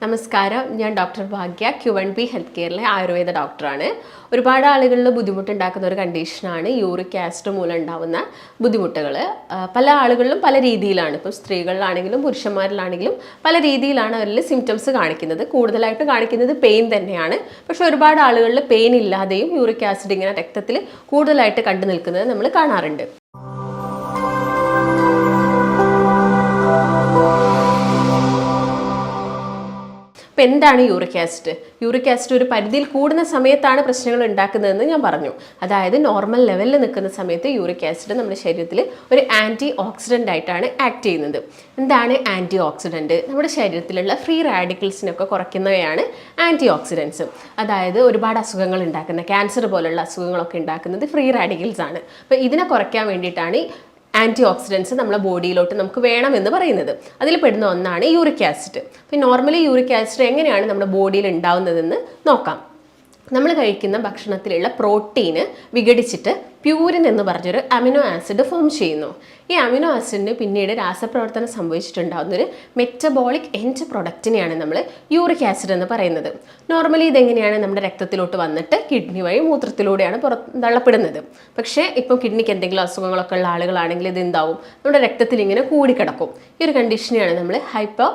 നമസ്കാരം, ഞാൻ ഡോക്ടർ ഭാഗ്യ, Q1B health കെയറിലെ Ayurveda ഡോക്ടറാണ്. ഒരുപാട് ആളുകളിൽ ബുദ്ധിമുട്ടുണ്ടാക്കുന്ന ഒരു കണ്ടീഷനാണ് യൂറിക് ആസിഡ് മൂലം ഉണ്ടാകുന്ന ബുദ്ധിമുട്ടുകൾ. പല ആളുകളിലും പല രീതിയിലാണ്. ഇപ്പോൾ സ്ത്രീകളിലാണെങ്കിലും പുരുഷന്മാരിലാണെങ്കിലും പല രീതിയിലാണ് അവരിൽ സിംറ്റംസ് കാണിക്കുന്നത്. കൂടുതലായിട്ട് കാണിക്കുന്നത് പെയിൻ തന്നെയാണ്. പക്ഷേ ഒരുപാട് ആളുകളിൽ പെയിൻ ഇല്ലാതെയും യൂറിക് ആസിഡ് ഇങ്ങനെ രക്തത്തിൽ കൂടുതലായിട്ട് കണ്ടു നിൽക്കുന്നത് നമ്മൾ കാണാറുണ്ട്. എന്താണ് യൂറിക് ആസിഡ്? യൂറിക് ആസിഡ് ഒരു പരിധിയിൽ കൂടുന്ന സമയത്താണ് പ്രശ്നങ്ങൾ ഉണ്ടാക്കുന്നതെന്ന് ഞാൻ പറഞ്ഞു. അതായത് നോർമൽ ലെവലിൽ നിൽക്കുന്ന സമയത്ത് യൂറിക് ആസിഡ് നമ്മുടെ ശരീരത്തിൽ ഒരു ആൻറ്റി ഓക്സിഡൻ്റ് ആയിട്ടാണ് ആക്ട് ചെയ്യുന്നത്. എന്താണ് ആൻറ്റി ഓക്സിഡൻറ്റ്? നമ്മുടെ ശരീരത്തിലുള്ള ഫ്രീ റാഡിക്കൽസിനൊക്കെ കുറയ്ക്കുന്നവയാണ് ആൻറ്റി ഓക്സിഡൻസ്. അതായത് ഒരുപാട് അസുഖങ്ങൾ ഉണ്ടാക്കുന്ന ക്യാൻസർ പോലുള്ള അസുഖങ്ങളൊക്കെ ഉണ്ടാക്കുന്നത് ഫ്രീ റാഡിക്കൽസ് ആണ്. അപ്പോൾ ഇതിനെ കുറയ്ക്കാൻ വേണ്ടിയിട്ടാണ് ആൻറ്റി ഓക്സിഡൻസ് നമ്മളെ ബോഡിയിലോട്ട് നമുക്ക് വേണമെന്ന് പറയുന്നത്. അതിൽ പെടുന്ന ഒന്നാണ് യൂറിക് ആസിഡ്. അപ്പോൾ നോർമലി യൂറിക് ആസിഡ് എങ്ങനെയാണ് നമ്മുടെ ബോഡിയിൽ ഉണ്ടാവുന്നതെന്ന് നോക്കാം. നമ്മൾ കഴിക്കുന്ന ഭക്ഷണത്തിലുള്ള പ്രോട്ടീന് വിഘടിച്ചിട്ട് പ്യൂരിൻ എന്ന് പറഞ്ഞൊരു അമിനോ ആസിഡ് ഫോം ചെയ്യുന്നു. ഈ അമിനോ ആസിഡിന് പിന്നീട് രാസപ്രവർത്തനം സംഭവിച്ചിട്ടുണ്ടാകുന്നൊരു മെറ്റബോളിക് എൻഡ് പ്രൊഡക്റ്റിനെയാണ് നമ്മൾ യൂറിക് ആസിഡ് എന്ന് പറയുന്നത്. നോർമലി ഇതെങ്ങനെയാണ് നമ്മുടെ രക്തത്തിലോട്ട് വന്നിട്ട് കിഡ്നി വഴി മൂത്രത്തിലൂടെയാണ് തള്ളപ്പെടുന്നത്. പക്ഷേ ഇപ്പം കിഡ്നിക്ക് എന്തെങ്കിലും അസുഖങ്ങളൊക്കെ ഉള്ള ആളുകളാണെങ്കിൽ ഇത് എന്താവും, നമ്മുടെ രക്തത്തിൽ ഇങ്ങനെ കൂടിക്കിടക്കും. ഈ ഒരു കണ്ടീഷനെയാണ് നമ്മൾ ഹൈപ്പോ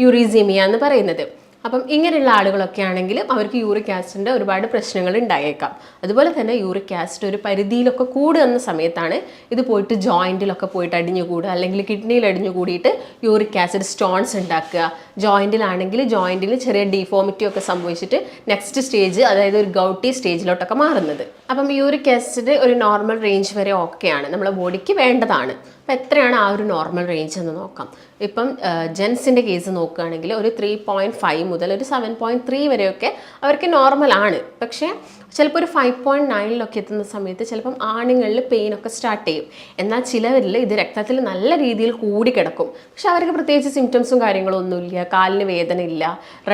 യൂറീസീമിയ എന്ന് പറയുന്നത്. അപ്പം ഇങ്ങനെയുള്ള ആളുകളൊക്കെ ആണെങ്കിലും അവർക്ക് യൂറിക് ആസിഡിൻ്റെ ഒരുപാട് പ്രശ്നങ്ങൾ ഉണ്ടായേക്കാം. അതുപോലെ തന്നെ യൂറിക് ആസിഡ് ഒരു പരിധിയിലൊക്കെ കൂടുന്ന സമയത്താണ് ഇത് പോയിട്ട് ജോയിൻറ്റിലൊക്കെ പോയിട്ട് അടിഞ്ഞു കൂടുക, അല്ലെങ്കിൽ കിഡ്നിയിൽ അടിഞ്ഞു കൂടിയിട്ട് യൂറിക് ആസിഡ് സ്റ്റോൺസ് ഉണ്ടാക്കുക. ജോയിൻറ്റിലാണെങ്കിൽ ജോയിൻറ്റിൽ ചെറിയ ഡീഫോമിറ്റി ഒക്കെ സംഭവിച്ചിട്ട് നെക്സ്റ്റ് സ്റ്റേജ്, അതായത് ഒരു ഗൗട്ടി സ്റ്റേജിലോട്ടൊക്കെ മാറുന്നത്. അപ്പം യൂറിക് ആസിഡ് ഒരു നോർമൽ റേഞ്ച് വരെ ഓക്കെയാണ്, നമ്മളെ ബോഡിക്ക് വേണ്ടതാണ്. അപ്പോൾ എത്രയാണ് ആ ഒരു നോർമൽ റേഞ്ച് എന്ന് നോക്കാം. ഇപ്പം ജെൻസിൻ്റെ കേസ് നോക്കുകയാണെങ്കിൽ ഒരു 3.5 മുതൽ ഒരു 7.3 വരെയൊക്കെ അവർക്ക് നോർമലാണ്. പക്ഷേ ചിലപ്പോൾ ഒരു 5.9 എത്തുന്ന സമയത്ത് ചിലപ്പം ആണുങ്ങളിൽ പെയിനൊക്കെ സ്റ്റാർട്ട് ചെയ്യും. എന്നാൽ ചിലവരിൽ ഇത് രക്തത്തിൽ നല്ല രീതിയിൽ കൂടിക്കിടക്കും. പക്ഷെ അവർക്ക് പ്രത്യേകിച്ച് സിംറ്റംസും കാര്യങ്ങളോ ഒന്നുമില്ല. കാലിന് വേദന ഇല്ല,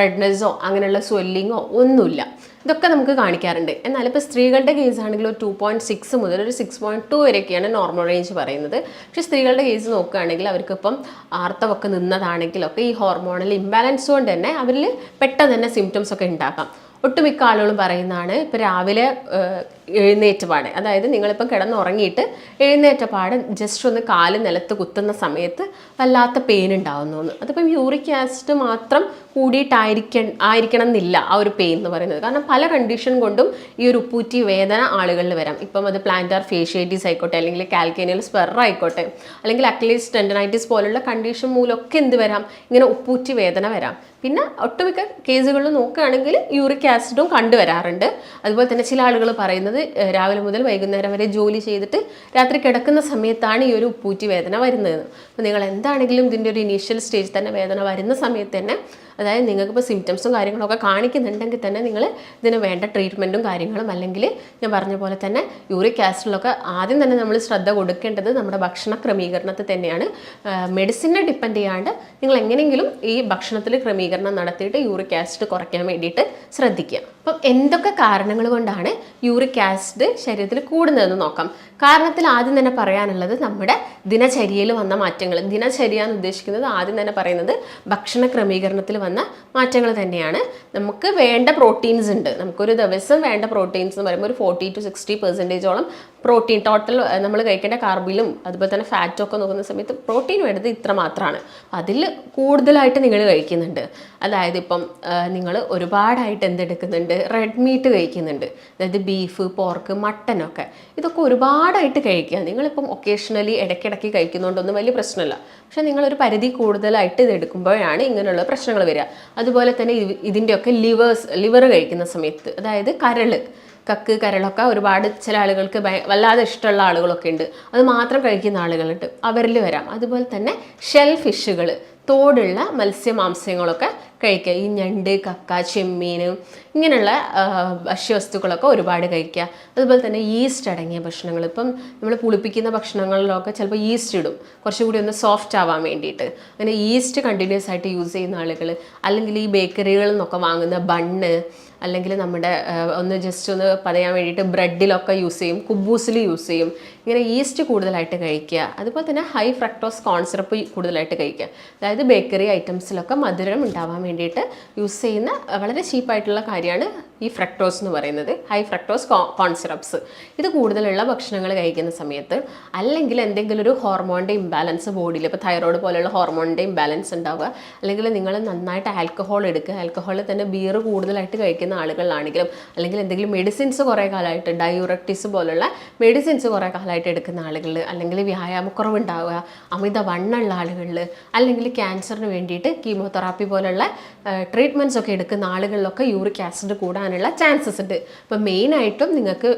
റെഡ്നെസ്സോ അങ്ങനെയുള്ള സ്വെല്ലിങ്ങോ ഒന്നുമില്ല. ഇതൊക്കെ നമുക്ക് കാണിക്കാറുണ്ട്. എന്നാൽ ഇപ്പോൾ സ്ത്രീകളുടെ കേസ് ആണെങ്കിൽ ഒരു 2.6 മുതൽ ഒരു 6.2 വരെയൊക്കെയാണ് നോർമൽ റേഞ്ച് പറയുന്നത്. പക്ഷേ സ്ത്രീകളുടെ കേസ് നോക്കുകയാണെങ്കിൽ അവർക്കിപ്പം ആർത്തവമൊക്കെ നിന്നതാണെങ്കിലൊക്കെ ഈ ഹോർമോണൽ ഇംബാലൻസ് കൊണ്ട് തന്നെ അവരിൽ പെട്ടെന്ന് തന്നെ സിംറ്റംസ് ഒക്കെ ഉണ്ടാക്കാം. ഒട്ടുമിക്ക ആളുകളും പറയുന്നതാണ് ഇപ്പോൾ രാവിലെ എഴുന്നേറ്റപാട്, അതായത് നിങ്ങളിപ്പം കിടന്നുറങ്ങിയിട്ട് എഴുന്നേറ്റപാട് ജസ്റ്റ് ഒന്ന് കാല് നിലത്ത് കുത്തുന്ന സമയത്ത് വല്ലാത്ത പെയിൻ ഉണ്ടാവുന്നു. അതിപ്പം യൂറിക് ആസിഡ് മാത്രം ആയിരിക്കണം എന്നില്ല ആ ഒരു പെയിൻ എന്ന് പറയുന്നത്. കാരണം പല കണ്ടീഷൻ കൊണ്ടും ഈ ഒരു ഉപ്പൂറ്റി വേദന ആളുകളിൽ വരാം. ഇപ്പം അത് പ്ലാന്റാർ ഫേഷ്യേറ്റീസ് ആയിക്കോട്ടെ, അല്ലെങ്കിൽ കാൽക്കേനിയൽ സ്പെർ ആയിക്കോട്ടെ, അല്ലെങ്കിൽ അക്ലീസ് ടെൻഡനൈറ്റിസ് പോലുള്ള കണ്ടീഷൻ മൂലമൊക്കെ എന്ത് വരാം, ഇങ്ങനെ ഉപ്പൂറ്റി വേദന വരാം. പിന്നെ ഒട്ടുമിക്ക കേസുകളിൽ നോക്കുകയാണെങ്കിൽ യൂറിക് ആസിഡും കണ്ടുവരാറുണ്ട്. അതുപോലെ തന്നെ ചില ആളുകൾ പറയുന്നത് രാവിലെ മുതൽ വൈകുന്നേരം വരെ ജോലി ചെയ്തിട്ട് രാത്രി കിടക്കുന്ന സമയത്താണ് ഈ ഒരു ഉപ്പൂറ്റി വേദന വരുന്നത്. അപ്പോൾ നിങ്ങൾ എന്താണെങ്കിലും ഇതിൻ്റെ ഒരു ഇനീഷ്യൽ സ്റ്റേജ് തന്നെ വേദന വരുന്ന സമയത്ത് തന്നെ, അതായത് നിങ്ങൾക്കിപ്പോൾ സിംറ്റംസും കാര്യങ്ങളൊക്കെ കാണിക്കുന്നുണ്ടെങ്കിൽ തന്നെ നിങ്ങൾ ഇതിന് വേണ്ട ട്രീറ്റ്മെൻറ്റും കാര്യങ്ങളും, അല്ലെങ്കിൽ ഞാൻ പറഞ്ഞ പോലെ തന്നെ യൂറിക് ആസിഡിലൊക്കെ ആദ്യം തന്നെ നമ്മൾ ശ്രദ്ധ കൊടുക്കേണ്ടത് നമ്മുടെ ഭക്ഷണ ക്രമീകരണത്തിൽ തന്നെയാണ്. മെഡിസിനെ ഡിപ്പെൻഡ് ചെയ്യാണ്ട് നിങ്ങൾ എങ്ങനെയെങ്കിലും ഈ ഭക്ഷണത്തിൽ ക്രമീകരണം നടത്തിയിട്ട് യൂറിക് ആസിഡ് കുറയ്ക്കാൻ വേണ്ടിയിട്ട് ശ്രദ്ധിക്കുക. അപ്പം എന്തൊക്കെ കാരണങ്ങൾ കൊണ്ടാണ് യൂറിക് ആസിഡ് ശരീരത്തിൽ കൂടുന്നതെന്ന് നോക്കാം. കാരണത്തിൽ ആദ്യം തന്നെ പറയാനുള്ളത് നമ്മുടെ ദിനചര്യയിൽ വന്ന മാറ്റങ്ങൾ. ദിനചര്യ എന്ന് ഉദ്ദേശിക്കുന്നത് ആദ്യം തന്നെ പറയുന്നത് ഭക്ഷണ ക്രമീകരണത്തിൽ വന്ന മാറ്റങ്ങൾ തന്നെയാണ്. നമുക്ക് വേണ്ട പ്രോട്ടീൻസ് ഉണ്ട്. നമുക്കൊരു ദിവസം വേണ്ട പ്രോട്ടീൻസ് എന്ന് പറയുമ്പോൾ ഒരു 40 to 60% പ്രോട്ടീൻ ടോട്ടൽ നമ്മൾ കഴിക്കേണ്ട കാർബിലും അതുപോലെ തന്നെ ഫാറ്റും ഒക്കെ നോക്കുന്ന സമയത്ത് പ്രോട്ടീൻ വേണ്ടത് ഇത്ര മാത്രമാണ്. അതിൽ കൂടുതലായിട്ട് നിങ്ങൾ കഴിക്കുന്നുണ്ട്. അതായത് ഇപ്പം നിങ്ങൾ ഒരുപാടായിട്ട് എന്തെടുക്കുന്നുണ്ട്, റെഡ് മീറ്റ് കഴിക്കുന്നുണ്ട്, അതായത് ബീഫ്, പോർക്ക്, മട്ടനൊക്കെ. ഇതൊക്കെ ഒരുപാടായിട്ട് കഴിക്കുക. നിങ്ങളിപ്പം ഒക്കേഷണലി ഇടയ്ക്കിടയ്ക്ക് കഴിക്കുന്നതുകൊണ്ടൊന്നും വലിയ പ്രശ്നമില്ല. പക്ഷേ നിങ്ങളൊരു പരിധി കൂടുതലായിട്ട് ഇത് എടുക്കുമ്പോഴാണ് ഇങ്ങനെയുള്ള പ്രശ്നങ്ങൾ വരിക. അതുപോലെ തന്നെ ഇതിൻ്റെയൊക്കെ ലിവർ കഴിക്കുന്ന സമയത്ത്, അതായത് കരളൊക്കെ ഒരുപാട് ചില ആളുകൾക്ക് വല്ലാതെ ഇഷ്ടമുള്ള ആളുകളൊക്കെ ഉണ്ട്. അത് മാത്രം കഴിക്കുന്ന ആളുകളുണ്ട്, അവരിൽ വരാം. അതുപോലെ തന്നെ ഷെൽ ഫിഷുകൾ, തോടുള്ള മത്സ്യമാംസ്യങ്ങളൊക്കെ കഴിക്കുക. ഈ ഞണ്ട്, കക്ക, ചെമ്മീൻ ഇങ്ങനെയുള്ള ഭക്ഷ്യവസ്തുക്കളൊക്കെ ഒരുപാട് കഴിക്കുക. അതുപോലെ തന്നെ ഈസ്റ്റ് അടങ്ങിയ ഭക്ഷണങ്ങൾ, ഇപ്പം നമ്മൾ പുളിപ്പിക്കുന്ന ഭക്ഷണങ്ങളിലൊക്കെ ചിലപ്പോൾ ഈസ്റ്റ് ഇടും കുറച്ചുകൂടി ഒന്ന് സോഫ്റ്റ് ആവാൻ വേണ്ടിയിട്ട്. അങ്ങനെ ഈസ്റ്റ് കണ്ടിന്യൂസ് ആയിട്ട് യൂസ് ചെയ്യുന്ന ആളുകൾ, അല്ലെങ്കിൽ ഈ ബേക്കറികളിൽ നിന്നൊക്കെ വാങ്ങുന്ന ബണ്ണ്, അല്ലെങ്കിൽ നമ്മുടെ ഒന്ന് ജസ്റ്റ് ഒന്ന് പറയാൻ വേണ്ടിയിട്ട് ബ്രെഡിലൊക്കെ യൂസ് ചെയ്യും, കുബൂസിൽ യൂസ് ചെയ്യും. ഇങ്ങനെ ഈസ്റ്റ് കൂടുതലായിട്ട് കഴിക്കുക. അതുപോലെ തന്നെ ഹൈ ഫ്രക്ടോസ് കോൺ സിറപ്പ് കൂടുതലായിട്ട് കഴിക്കുക. അതായത് ബേക്കറി ഐറ്റംസിലൊക്കെ മധുരം ഉണ്ടാവാൻ വേണ്ടിയിട്ട് യൂസ് ചെയ്യുന്ന വളരെ ചീപ്പായിട്ടുള്ള കാര്യമാണ് ഈ ഫ്രക്ടോസ് എന്ന് പറയുന്നത്, ഹൈ ഫ്രക്ടോസ് കോൺ സിറപ്സ്. ഇത് കൂടുതലുള്ള ഭക്ഷണങ്ങൾ കഴിക്കുന്ന സമയത്ത്, അല്ലെങ്കിൽ എന്തെങ്കിലും ഒരു ഹോർമോണിൻ്റെ ഇംബാലൻസ് ബോഡിയിൽ, ഇപ്പോൾ തൈറോയ്ഡ് പോലെയുള്ള ഹോർമോണിൻ്റെ ഇംബാലൻസ് ഉണ്ടാവുക, അല്ലെങ്കിൽ നിങ്ങൾ നന്നായിട്ട് ആൽക്കഹോൾ എടുക്കുക, ആൽക്കഹോളിൽ തന്നെ ബിയർ കൂടുതലായിട്ട് കഴിക്കുന്ന ആളുകളാണെങ്കിലും, അല്ലെങ്കിൽ എന്തെങ്കിലും മെഡിസിൻസ് കുറേ കാലമായിട്ട് ഡയൂറക്റ്റിസ് പോലുള്ള മെഡിസിൻസ് കുറേ കാലമായിട്ട് എടുക്കുന്ന ആളുകൾ, അല്ലെങ്കിൽ വ്യായാമക്കുറവുണ്ടാവുക, അമിത വണ്ണമുള്ള ആളുകളിൽ, അല്ലെങ്കിൽ ക്യാൻസറിന് വേണ്ടിയിട്ട് കീമോതെറാപ്പി പോലുള്ള ട്രീറ്റ്മെൻറ്റ്സ് ഒക്കെ എടുക്കുന്ന ആളുകളിലൊക്കെ യൂറിക് ആസിഡ് കൂടാനുള്ള ചാൻസസ് ഉണ്ട്. അപ്പോൾ മെയിനായിട്ടും നിങ്ങൾക്ക്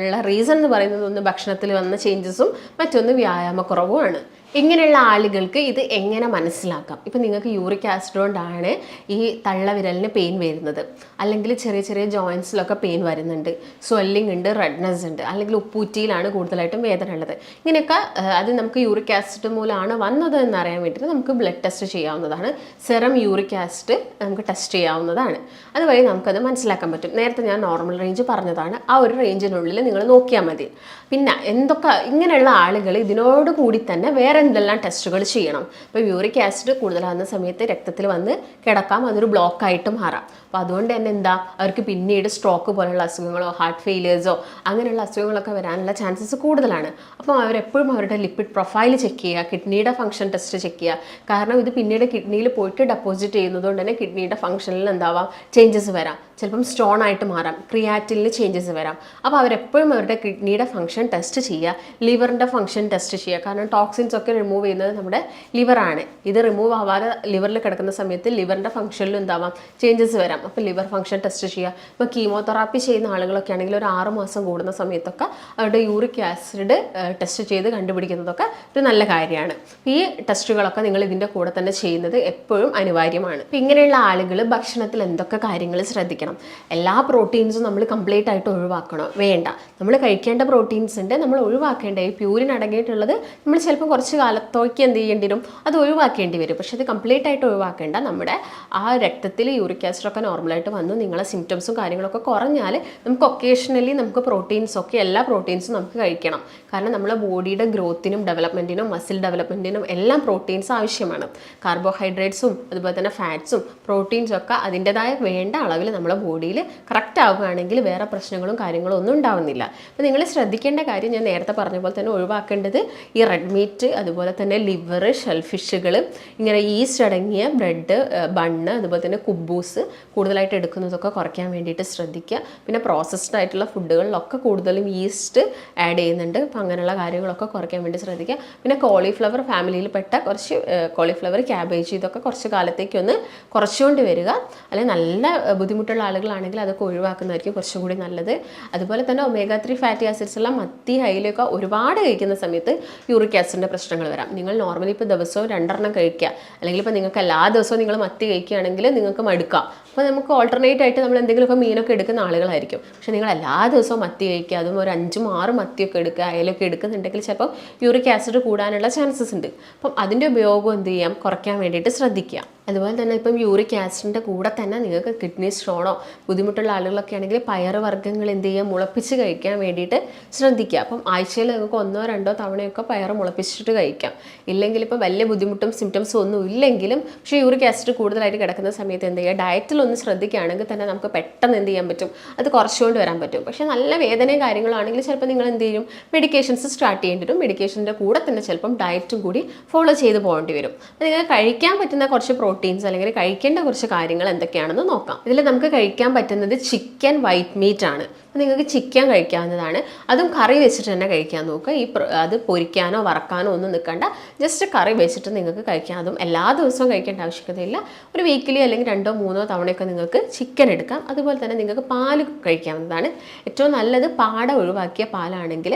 ഉള്ള റീസൺ എന്ന് പറയുന്നത് ഒന്ന് ഭക്ഷണത്തിൽ വന്ന ചേഞ്ചസും മറ്റൊന്ന് വ്യായാമക്കുറവുമാണ്. ഇങ്ങനെയുള്ള ആളുകൾക്ക് ഇത് എങ്ങനെ മനസ്സിലാക്കാം? ഇപ്പം നിങ്ങൾക്ക് യൂറിക് ആസിഡ് കൊണ്ടാണ് ഈ തള്ളവിരലിന് പെയിൻ വരുന്നത്, അല്ലെങ്കിൽ ചെറിയ ചെറിയ ജോയിൻസിലൊക്കെ പെയിൻ വരുന്നുണ്ട്, സ്വെല്ലിംഗ് ഉണ്ട്, റെഡ്നെസ് ഉണ്ട്, അല്ലെങ്കിൽ ഉപ്പൂറ്റിയിലാണ് കൂടുതലായിട്ടും വേദന ഉള്ളത്. ഇങ്ങനെയൊക്കെ അത് നമുക്ക് യൂറിക് ആസിഡ് മൂലമാണ് വന്നത് എന്നറിയാൻ വേണ്ടിയിട്ട് നമുക്ക് ബ്ലഡ് ടെസ്റ്റ് ചെയ്യാവുന്നതാണ്. സെറം യൂറിക് ആസിഡ് നമുക്ക് ടെസ്റ്റ് ചെയ്യാവുന്നതാണ്. അതുവഴി നമുക്കത് മനസ്സിലാക്കാൻ പറ്റും. നേരത്തെ ഞാൻ നോർമൽ റേഞ്ച് പറഞ്ഞതാണ്, ആ ഒരു റേഞ്ചിനുള്ളിൽ നിങ്ങൾ നോക്കിയാൽ മതി. പിന്നെ എന്തൊക്കെ ഇങ്ങനെയുള്ള ആളുകൾ ഇതിനോട് കൂടി തന്നെ വേറെ എന്തെല്ലാം ടെസ്റ്റുകൾ ചെയ്യണം. ഇപ്പോൾ യൂറിക് ആസിഡ് കൂടുതലാകുന്ന സമയത്ത് രക്തത്തിൽ വന്ന് കിടക്കാം, അതൊരു ബ്ലോക്കായിട്ട് മാറാം. അപ്പോൾ അതുകൊണ്ട് തന്നെ എന്താ, അവർക്ക് പിന്നീട് സ്ട്രോക്ക് പോലുള്ള അസുഖങ്ങളോ ഹാർട്ട് ഫെയിലിയേഴ്സോ അങ്ങനെയുള്ള അസുഖങ്ങളൊക്കെ വരാനുള്ള ചാൻസസ് കൂടുതലാണ്. അപ്പോൾ അവരെപ്പോഴും അവരുടെ ലിപ്പിഡ് പ്രൊഫൈൽ ചെക്ക് ചെയ്യുക, കിഡ്നിയുടെ ഫംഗ്ഷൻ ടെസ്റ്റ് ചെക്ക് ചെയ്യുക. കാരണം ഇത് പിന്നീട് കിഡ്നിയിൽ പോയിട്ട് ഡെപ്പോസിറ്റ് ചെയ്യുന്നതുകൊണ്ട് തന്നെ കിഡ്നിയുടെ ഫംഗ്ഷനിൽ എന്താവാം, ചേഞ്ചസ് വരാം. ചിലപ്പം സ്റ്റോൺ ആയിട്ട് മാറാം, ക്രിയാറ്റിനിൽ ചേഞ്ചസ് വരാം. അപ്പോൾ അവരെപ്പോഴും അവരുടെ കിഡ്നിയുടെ ഫംഗ്ഷൻ ടെസ്റ്റ് ചെയ്യുക, ലിവറിൻ്റെ ഫംഗ്ഷൻ ടെസ്റ്റ് ചെയ്യുക. കാരണം ടോക്സിൻസ് ഒക്കെ റിമൂവ് ചെയ്യുന്നത് നമ്മുടെ ലിവറാണ്. ഇത് റിമൂവ് ആവാതെ ലിവറിൽ കിടക്കുന്ന സമയത്ത് ലിവറിൻ്റെ ഫംഗ്ഷനിലും എന്താവാം, ചേഞ്ചസ് വരാം. അപ്പോൾ ലിവർ ഫംഗ്ഷൻ ടെസ്റ്റ് ചെയ്യുക. ഇപ്പോൾ കീമോതെറാപ്പി ചെയ്യുന്ന ആളുകളൊക്കെ ആണെങ്കിൽ ഒരു 6 മാസം കൂടുന്ന സമയത്തൊക്കെ അവരുടെ യൂറിക് ആസിഡ് ടെസ്റ്റ് ചെയ്ത് കണ്ടുപിടിക്കുന്നതൊക്കെ ഒരു നല്ല കാര്യമാണ്. ഈ ടെസ്റ്റുകളൊക്കെ നിങ്ങൾ ഇതിൻ്റെ കൂടെ തന്നെ ചെയ്യുന്നത് എപ്പോഴും അനിവാര്യമാണ്. അപ്പോൾ ഇങ്ങനെയുള്ള ആളുകൾ ഭക്ഷണത്തിൽ എന്തൊക്കെ കാര്യങ്ങൾ ശ്രദ്ധിക്കണം? എല്ലാ പ്രോട്ടീൻസും നമ്മൾ കംപ്ലീറ്റ് ആയിട്ട് ഒഴിവാക്കണോ? വേണ്ട. നമ്മൾ കഴിക്കേണ്ട പ്രോട്ടീൻസ് ഉണ്ട്, നമ്മൾ ഒഴിവാക്കേണ്ട ഈ പ്യൂരിൻ അടങ്ങിയിട്ടുള്ളത് നമ്മൾ ചിലപ്പോൾ കുറച്ച് കാലത്തേക്ക് എന്ത് ചെയ്യേണ്ടി വരും, അത് ഒഴിവാക്കേണ്ടി വരും. പക്ഷേ അത് കംപ്ലീറ്റ് ആയിട്ട് ഒഴിവാക്കേണ്ട. നമ്മുടെ ആ രക്തത്തിൽ യൂറിക് ആസിഡൊക്കെ നോർമലായിട്ട് വന്നു, നിങ്ങളെ സിംറ്റംസും കാര്യങ്ങളൊക്കെ കുറഞ്ഞാൽ നമുക്ക് ഒക്കേഷണലി നമുക്ക് പ്രോട്ടീൻസൊക്കെ എല്ലാ പ്രോട്ടീൻസും നമുക്ക് കഴിക്കണം. കാരണം നമ്മളെ ബോഡിയുടെ ഗ്രോത്തിനും ഡെവലപ്മെൻറ്റിനും മസിൽ ഡെവലപ്മെൻറ്റിനും എല്ലാം പ്രോട്ടീൻസ് ആവശ്യമാണ്. കാർബോഹൈഡ്രേറ്റ്സും അതുപോലെ തന്നെ ഫാറ്റ്സും പ്രോട്ടീൻസും ഒക്കെ അതിൻ്റെതായ വേണ്ട അളവിൽ നമ്മളെ ബോഡിയിൽ കറക്റ്റ് ആവുകയാണെങ്കിൽ വേറെ പ്രശ്നങ്ങളും കാര്യങ്ങളും ഒന്നും ഉണ്ടാവുന്നില്ല. അപ്പോൾ നിങ്ങൾ ശ്രദ്ധിക്കേണ്ട കാര്യം ഞാൻ നേരത്തെ പറഞ്ഞ പോലെ തന്നെ ഒഴിവാക്കേണ്ടത് ഈ റെഡ് മീറ്റ്, അതുപോലെ തന്നെ ലിവർ, ഷെൽഫിഷുകൾ, ഇങ്ങനെ ഈസ്റ്റ് അടങ്ങിയ ബ്രെഡ്, ബണ്ണ്, അതുപോലെ തന്നെ കുബൂസ് കൂടുതലായിട്ട് എടുക്കുന്നതൊക്കെ കുറയ്ക്കാൻ വേണ്ടിയിട്ട് ശ്രദ്ധിക്കുക. പിന്നെ പ്രോസസ്ഡ് ആയിട്ടുള്ള ഫുഡുകളിലൊക്കെ കൂടുതലും ഈസ്റ്റ് ആഡ് ചെയ്യുന്നുണ്ട്. അപ്പോൾ അങ്ങനെയുള്ള കാര്യങ്ങളൊക്കെ കുറയ്ക്കാൻ വേണ്ടി ശ്രദ്ധിക്കുക. പിന്നെ കോളിഫ്ലവർ ഫാമിലിയിൽപ്പെട്ട കുറച്ച് കോളിഫ്ലവർ, ക്യാബേജ് ഇതൊക്കെ കുറച്ച് കാലത്തേക്കൊന്ന് കുറച്ചുകൊണ്ട് വരിക. അല്ലെങ്കിൽ നല്ല ബുദ്ധിമുട്ടുള്ള ആളുകളാണെങ്കിൽ അതൊക്കെ ഒഴിവാക്കുന്നതായിരിക്കും കുറച്ചുകൂടി നല്ലത്. അതുപോലെ തന്നെ ഒമേഗ 3 ഫാറ്റി ആസിഡ്സ് എല്ലാം മത്തി, അയിലൊക്കെ ഒരുപാട് കഴിക്കുന്ന സമയത്ത് യൂറിക് ആസിഡിൻ്റെ പ്രശ്നങ്ങൾ വരാം. നിങ്ങൾ നോർമലി ഇപ്പോൾ ദിവസവും 2 കഴിക്കുക, അല്ലെങ്കിൽ ഇപ്പോൾ നിങ്ങൾക്ക് എല്ലാ ദിവസവും നിങ്ങൾ മത്തി കഴിക്കുകയാണെങ്കിൽ നിങ്ങൾക്ക് മടുക്കാം. അപ്പോൾ നമുക്ക് ഓൾട്ടർനേറ്റ് ആയിട്ട് നമ്മൾ എന്തെങ്കിലുമൊക്കെ മീനൊക്കെ എടുക്കുന്ന ആളുകളായിരിക്കും. പക്ഷേ നിങ്ങൾ എല്ലാ ദിവസവും മത്തി കഴിക്കുക, അതും ഒരു 5-6 മത്തിയൊക്കെ എടുക്കുക, അയിലൊക്കെ എടുക്കുന്നുണ്ടെങ്കിൽ ചിലപ്പോൾ യൂറിക് ആസിഡ് കൂടാനുള്ള ചാൻസസ് ഉണ്ട്. അപ്പം അതിൻ്റെ ഉപയോഗം എന്ത് ചെയ്യാം, കുറയ്ക്കാൻ വേണ്ടിയിട്ട് ശ്രദ്ധിക്കുക. അതുപോലെ തന്നെ ഇപ്പം യൂറിക് ആസിഡിൻ്റെ കൂടെ തന്നെ നിങ്ങൾക്ക് കിഡ്നി സ്റ്റോണോ ബുദ്ധിമുട്ടുള്ള ആളുകളൊക്കെ ആണെങ്കിൽ പയർ വർഗ്ഗങ്ങൾ എന്ത് ചെയ്യുക, മുളപ്പിച്ച് കഴിക്കാൻ വേണ്ടിയിട്ട് ശ്രദ്ധിക്കുക. അപ്പം ആഴ്ചയിൽ നിങ്ങൾക്ക് 1-2 തവണയൊക്കെ പയർ മുളപ്പിച്ചിട്ട് കഴിക്കാം. ഇല്ലെങ്കിൽ ഇപ്പോൾ വലിയ ബുദ്ധിമുട്ടും സിംറ്റംസും ഒന്നും ഇല്ലെങ്കിലും പക്ഷേ യൂറിക് ആസിഡ് കൂടുതലായിട്ട് കിടക്കുന്ന സമയത്ത് എന്ത് ചെയ്യുക, ഡയറ്റിലൊന്ന് ശ്രദ്ധിക്കുകയാണെങ്കിൽ തന്നെ നമുക്ക് പെട്ടെന്ന് എന്ത് ചെയ്യാൻ പറ്റും, അത് കുറച്ചുകൊണ്ട് വരാൻ പറ്റും. പക്ഷേ നല്ല വേദനയും കാര്യങ്ങളാണെങ്കിൽ ചിലപ്പോൾ നിങ്ങൾ എന്ത് ചെയ്യും, മെഡിക്കേഷൻസ് സ്റ്റാർട്ട് ചെയ്യേണ്ടി വരും. മെഡിക്കേഷൻ്റെ കൂടെ തന്നെ ചിലപ്പം ഡയറ്റും കൂടി ഫോളോ ചെയ്ത് പോകേണ്ടി വരും. അപ്പോൾ നിങ്ങൾക്ക് കഴിക്കാൻ പറ്റുന്ന കുറച്ച് പ്രോട്ടീൻസ് അല്ലെങ്കിൽ കഴിക്കേണ്ട കുറച്ച് കാര്യങ്ങൾ എന്തൊക്കെയാണെന്ന് നോക്കാം. ഇതിൽ നമുക്ക് കഴിക്കാൻ പറ്റുന്നത് ചിക്കൻ, വൈറ്റ് മീറ്റ് ആണ്. അപ്പോൾ നിങ്ങൾക്ക് ചിക്കൻ കഴിക്കാവുന്നതാണ്. അതും കറി വെച്ചിട്ട് തന്നെ കഴിക്കാൻ നോക്കുക. അത് പൊരിക്കാനോ വറക്കാനോ ഒന്നും നിൽക്കണ്ട, ജസ്റ്റ് കറി വെച്ചിട്ട് നിങ്ങൾക്ക് കഴിക്കാം. അതും എല്ലാ ദിവസവും കഴിക്കേണ്ട ആവശ്യകതയില്ല. ഒരു വീക്കിലി അല്ലെങ്കിൽ 2-3 തവണയൊക്കെ നിങ്ങൾക്ക് ചിക്കൻ എടുക്കാം. അതുപോലെ തന്നെ നിങ്ങൾക്ക് പാല് കഴിക്കാവുന്നതാണ്. ഏറ്റവും നല്ലത് പാട ഒഴിവാക്കിയ പാലാണെങ്കിൽ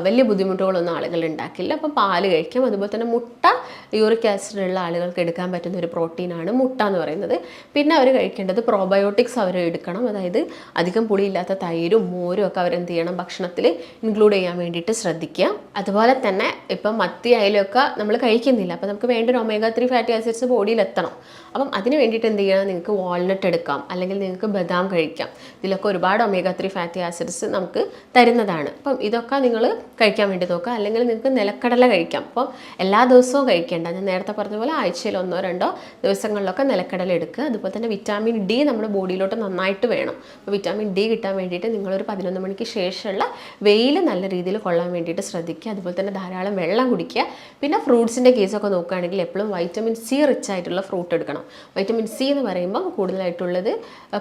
വലിയ ബുദ്ധിമുട്ടുകളൊന്നും ആളുകൾ ഉണ്ടാക്കില്ല. അപ്പോൾ പാല് കഴിക്കാം. അതുപോലെ തന്നെ മുട്ട, യൂറിക് ആസിഡ് ഉള്ള ആളുകൾക്ക് എടുക്കാൻ പറ്റുന്ന ഒരു പ്രോട്ടീനാണ് മുട്ട എന്ന് പറയുന്നത്. പിന്നെ അവർ കഴിക്കേണ്ടത് പ്രോബയോട്ടിക്സ് അവർ എടുക്കണം. അതായത് അധികം പുളിയില്ലാത്ത തൈരും മോരും ഒക്കെ അവരെന്ത് ചെയ്യണം, ഭക്ഷണത്തിൽ ഇൻക്ലൂഡ് ചെയ്യാൻ വേണ്ടിയിട്ട് ശ്രദ്ധിക്കുക. അതുപോലെ തന്നെ ഇപ്പം മത്തി അയിലൊക്കെ നമ്മൾ കഴിക്കുന്നില്ല, അപ്പോൾ നമുക്ക് വേണ്ട ഒരു ഒമേഗ 3 ഫാറ്റി ആസിഡ്സ് ബോഡിയിൽ എത്തണം. അപ്പം അതിന് വേണ്ടിയിട്ട് എന്ത് ചെയ്യണം, നിങ്ങൾക്ക് വാൾനട്ട് എടുക്കാം, അല്ലെങ്കിൽ നിങ്ങൾക്ക് ബദാം കഴിക്കാം. ഇതിലൊക്കെ ഒരുപാട് ഒമേഗ 3 ഫാറ്റി ആസിഡ്സ് നമുക്ക് തരുന്നതാണ്. അപ്പം ഇതൊക്കെ നിങ്ങൾ കഴിക്കാൻ വേണ്ടി നോക്കുക. അല്ലെങ്കിൽ നിങ്ങൾക്ക് നിലക്കടല കഴിക്കാം. അപ്പം എല്ലാ ദിവസവും കഴിക്കേണ്ട, ഞാൻ നേരത്തെ പറഞ്ഞ പോലെ ആഴ്ചയിൽ 1-2 ദിവസങ്ങളിലൊക്കെ നിലക്കടല എടുക്കുക. അതുപോലെ തന്നെ വിറ്റാമിൻ ഡി നമ്മുടെ ബോഡിയിലോട്ട് നന്നായിട്ട് വേണം. അപ്പോൾ വിറ്റാമിൻ ഡി കിട്ടാൻ വേണ്ടിയിട്ട് നിങ്ങളൊരു 11 മണിക്ക് ശേഷമുള്ള വെയിൽ നല്ല രീതിയിൽ കൊള്ളാൻ വേണ്ടിയിട്ട് ശ്രദ്ധിക്കുക. അതുപോലെ തന്നെ ധാരാളം വെള്ളം കുടിക്കുക. പിന്നെ ഫ്രൂട്ട്സിൻ്റെ കേസൊക്കെ നോക്കുകയാണെങ്കിൽ എപ്പോഴും വൈറ്റമിൻ സി റിച്ച് ആയിട്ടുള്ള ഫ്രൂട്ട് എടുക്കണം. വൈറ്റമിൻ സി എന്ന് പറയുമ്പോൾ കൂടുതലായിട്ടുള്ളത്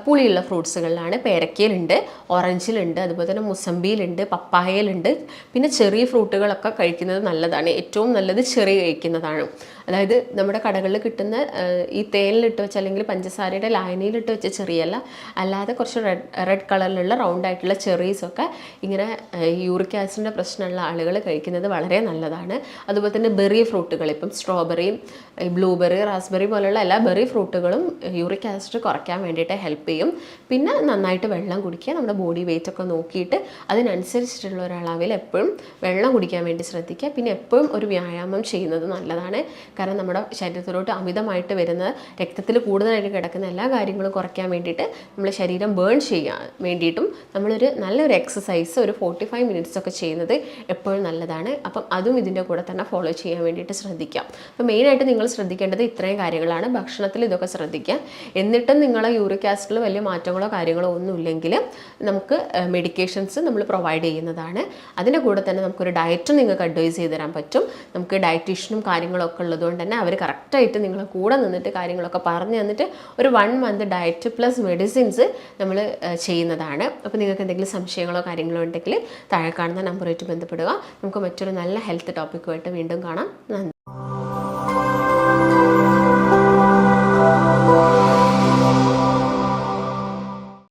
പുളിയുള്ള ഫ്രൂട്ട്സുകളിലാണ്. പേരക്കയിലുണ്ട്, ഓറഞ്ചിലുണ്ട്, അതുപോലെ തന്നെ മുസമ്പിയിലുണ്ട്, പപ്പായയിലുണ്ട്. പിന്നെ ചെറിയ ഫ്രൂട്ടുകളൊക്കെ കഴിക്കുന്നത് നല്ലതാണ്. ഏറ്റവും നല്ലത് ചെറി കഴിക്കുന്നതാണ്. അതായത് നമ്മുടെ കടകളിൽ കിട്ടുന്ന ഈ തേനിലിട്ട് വെച്ച അല്ലെങ്കിൽ പഞ്ചസാരയുടെ ലായനിയിലിട്ട് വെച്ച ചെറിയല്ല, അല്ലാതെ കുറച്ച് റെഡ് കളറിലുള്ള റൗണ്ട് ആയിട്ടുള്ള ചെറീസൊക്കെ ഇങ്ങനെ യൂറിക് ആസിഡിൻ്റെ പ്രശ്നമുള്ള ആളുകൾ കഴിക്കുന്നത് വളരെ നല്ലതാണ്. അതുപോലെ തന്നെ ബെറി ഫ്രൂട്ടുകൾ, ഇപ്പം സ്ട്രോബെറി, ബ്ലൂബെറി, റാസ്ബെറി പോലുള്ള എല്ലാ ബെറി ഫ്രൂട്ടുകളും യൂറിക് ആസിഡ് കുറയ്ക്കാൻ വേണ്ടിയിട്ട് ഹെൽപ്പ് ചെയ്യും. പിന്നെ നന്നായിട്ട് വെള്ളം കുടിക്കുക. നമ്മുടെ ബോഡി വെയിറ്റ് ഒക്കെ നോക്കിയിട്ട് അതിനനുസരിച്ചിട്ടുള്ള ഒരളവിൽ എപ്പോഴും വെള്ളം കുടിക്കാൻ വേണ്ടി ശ്രദ്ധിക്കുക. പിന്നെ എപ്പോഴും ഒരു വ്യായാമം ചെയ്യുന്നത് നല്ലതാണ്. കാരണം നമ്മുടെ ശരീരത്തിലോട്ട് അമിതമായിട്ട് വരുന്ന രക്തത്തിൽ കൂടുതലായിട്ട് കിടക്കുന്ന എല്ലാ കാര്യങ്ങളും കുറയ്ക്കാൻ വേണ്ടിയിട്ട് നമ്മുടെ ശരീരം ബേൺ ചെയ്യാൻ വേണ്ടിയിട്ടും നമ്മളൊരു നല്ലൊരു എക്സസൈസ് ഒരു 45 മിനിറ്റ്സ് ഒക്കെ ചെയ്യുന്നത് എപ്പോഴും നല്ലതാണ്. അപ്പം അതും ഇതിൻ്റെ കൂടെ തന്നെ ഫോളോ ചെയ്യാൻ വേണ്ടിയിട്ട് ശ്രദ്ധിക്കാം. അപ്പോൾ മെയിനായിട്ട് നിങ്ങൾ ശ്രദ്ധിക്കേണ്ടത് ഇത്രയും കാര്യങ്ങളാണ്. ഭക്ഷണത്തിൽ ഇതൊക്കെ ശ്രദ്ധിക്കുക. എന്നിട്ടും നിങ്ങളെ യൂറിക് ആസിഡിൽ വലിയ മാറ്റങ്ങളോ കാര്യങ്ങളോ ഒന്നുമില്ലെങ്കിൽ നമുക്ക് മെഡിക്കേഷൻസ് നമ്മൾ പ്രൊവൈഡ് ചെയ്യുന്നതാണ്. അതിൻ്റെ കൂടെ തന്നെ നമുക്കൊരു ഡയറ്റും നിങ്ങൾക്ക് അഡ്വൈസ് ചെയ്ത് തരാൻ പറ്റും. നമുക്ക് ഡയറ്റീഷ്യനും കാര്യങ്ങളൊക്കെ ഉള്ളതുകൊണ്ട് തന്നെ അവർ കറക്റ്റായിട്ട് നിങ്ങളെ കൂടെ നിന്നിട്ട് കാര്യങ്ങളൊക്കെ പറഞ്ഞു തന്നിട്ട് ഒരു 1 മന്ത് ഡയറ്റ് പ്ലസ് മെഡിസിൻസ് നമ്മൾ ചെയ്യുന്നതാണ്. അപ്പോൾ നിങ്ങൾക്ക് എന്തെങ്കിലും സംശയങ്ങളോ കാര്യങ്ങളോ ഉണ്ടെങ്കിൽ താഴെ കാണുന്ന നമ്പറുമായിട്ട് ബന്ധപ്പെടുക. നമുക്ക് മറ്റൊരു നല്ല ഹെൽത്ത് ടോപ്പിക്കുമായിട്ട് വീണ്ടും കാണാം. നന്ദി.